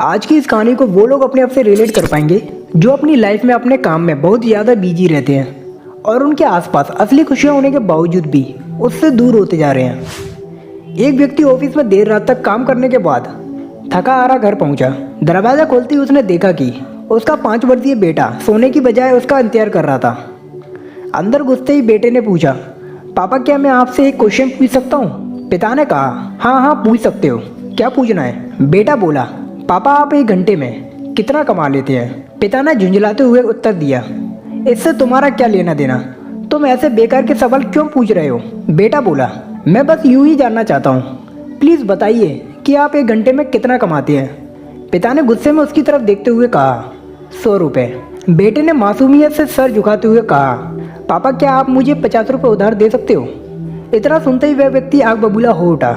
आज की इस कहानी को वो लोग अपने आप से रिलेट कर पाएंगे जो अपनी लाइफ में अपने काम में बहुत ज़्यादा बिजी रहते हैं और उनके आसपास असली खुशियाँ होने के बावजूद भी उससे दूर होते जा रहे हैं। एक व्यक्ति ऑफिस में देर रात तक काम करने के बाद थका हारा घर पहुंचा। दरवाज़ा खोलते ही उसने देखा कि उसका 5 वर्षीय बेटा सोने की बजाय उसका इंतजार कर रहा था। अंदर घुसते ही बेटे ने पूछा, पापा क्या मैं आपसे एक क्वेश्चन पूछ सकता हूँ? पिता ने कहा, हाँ हाँ पूछ सकते हो, क्या पूछना है? बेटा बोला, पापा आप 1 घंटे में कितना कमा लेते हैं? पिता ने झुंझलाते हुए उत्तर दिया, इससे तुम्हारा क्या लेना देना? तुम ऐसे बेकार के सवाल क्यों पूछ रहे हो? बेटा बोला, मैं बस यूं ही जानना चाहता हूँ, प्लीज़ बताइए कि आप 1 घंटे में कितना कमाते हैं? पिता ने गुस्से में उसकी तरफ देखते हुए कहा, 100 रुपये। बेटे ने मासूमियत से सर झुकाते हुए कहा, पापा क्या आप मुझे 50 रुपये उधार दे सकते हो? इतना सुनते ही वह व्यक्ति आग बबूला हो उठा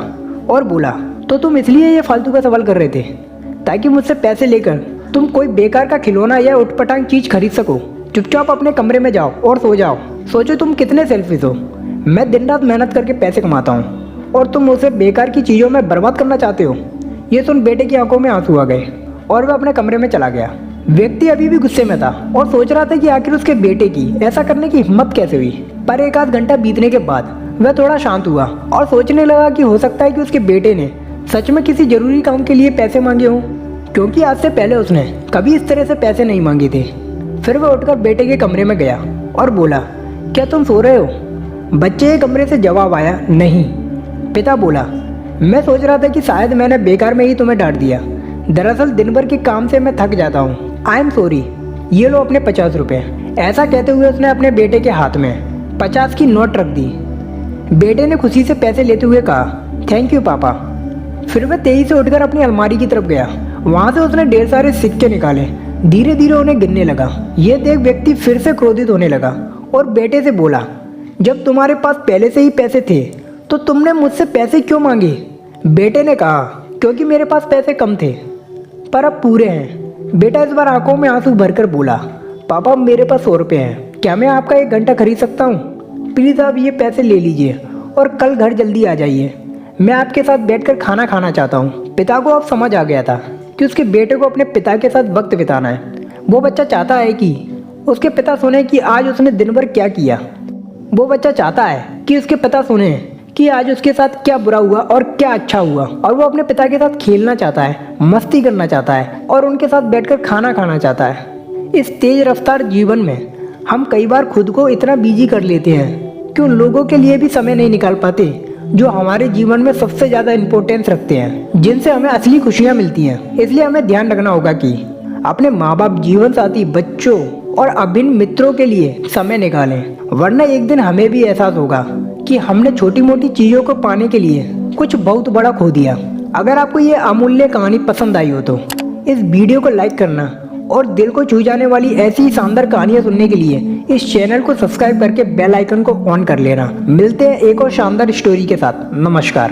और बोला, तो तुम इसलिए ये फालतू का सवाल कर रहे थे ताकि मुझसे पैसे लेकर तुम कोई बेकार का खिलौना या उटपटांग चीज़ खरीद सको? चुपचाप अपने कमरे में जाओ और सो जाओ। सोचो तुम कितने सेल्फिश हो। मैं दिन रात मेहनत करके पैसे कमाता हूँ और तुम उसे बेकार की चीज़ों में बर्बाद करना चाहते हो। ये सुन बेटे की आंखों में आंसू आ गए और वह अपने कमरे में चला गया। व्यक्ति अभी भी गुस्से में था और सोच रहा था कि आखिर उसके बेटे की ऐसा करने की हिम्मत कैसे हुई। पर 1 आध घंटा बीतने के बाद वह थोड़ा शांत हुआ और सोचने लगा कि हो सकता है कि उसके बेटे ने सच में किसी जरूरी काम के लिए पैसे मांगे हों, क्योंकि आज से पहले उसने कभी इस तरह से पैसे नहीं मांगे थे। फिर वह उठकर बेटे के कमरे में गया और बोला, क्या तुम सो रहे हो? बच्चे के कमरे से जवाब आया, नहीं। पिता बोला, मैं सोच रहा था कि शायद मैंने बेकार में ही तुम्हें डांट दिया। दरअसल दिन भर के काम से मैं थक जाता हूँ। आई एम सॉरी, ये लो अपने 50 रुपये। ऐसा कहते हुए उसने अपने बेटे के हाथ में 50 की नोट रख दी। बेटे ने खुशी से पैसे लेते हुए कहा, थैंक यू पापा। फिर वह तेजी से उठकर अपनी अलमारी की तरफ गया। वहाँ से उसने ढेर सारे सिक्के निकाले। धीरे धीरे उन्हें गिनने लगा। यह देख व्यक्ति फिर से क्रोधित होने लगा और बेटे से बोला, जब तुम्हारे पास पहले से ही पैसे थे तो तुमने मुझसे पैसे क्यों मांगे? बेटे ने कहा, क्योंकि मेरे पास पैसे कम थे पर अब पूरे हैं। बेटा इस बार आंखों में आंसू भरकर बोला, पापा मेरे पास 100 रुपये हैं, क्या मैं आपका 1 घंटा खरीद सकता हूँ? प्लीज़ आप ये पैसे ले लीजिए और कल घर जल्दी आ जाइए। मैं आपके साथ बैठकर खाना खाना चाहता हूँ। पिता को अब समझ आ गया था कि उसके बेटे को अपने पिता के साथ वक्त बिताना है। वो बच्चा चाहता है कि उसके पिता सुने कि आज उसने दिन भर क्या किया। वो बच्चा चाहता है कि उसके पिता सुने कि आज उसके साथ क्या बुरा हुआ और क्या अच्छा हुआ। और वो अपने पिता के साथ खेलना चाहता है, मस्ती करना चाहता है और उनके साथ बैठकर खाना खाना चाहता है। इस तेज रफ्तार जीवन में हम कई बार खुद को इतना बिजी कर लेते हैं कि उन लोगों के लिए भी समय नहीं निकाल पाते जो हमारे जीवन में सबसे ज़्यादा इम्पोर्टेंस रखते हैं, जिनसे हमें असली खुशियाँ मिलती हैं। इसलिए हमें ध्यान रखना होगा कि अपने माँ बाप, जीवन साथी, बच्चों और अभिन्न मित्रों के लिए समय निकालें, वरना एक दिन हमें भी एहसास होगा कि हमने छोटी मोटी चीज़ों को पाने के लिए कुछ बहुत बड़ा खो दिया। अगर आपको ये अमूल्य कहानी पसंद आई हो तो इस वीडियो को लाइक करना और दिल को छू जाने वाली ऐसी ही शानदार कहानियाँ सुनने के लिए इस चैनल को सब्सक्राइब करके बेल आइकन को ऑन कर लेना। मिलते हैं एक और शानदार स्टोरी के साथ। नमस्कार।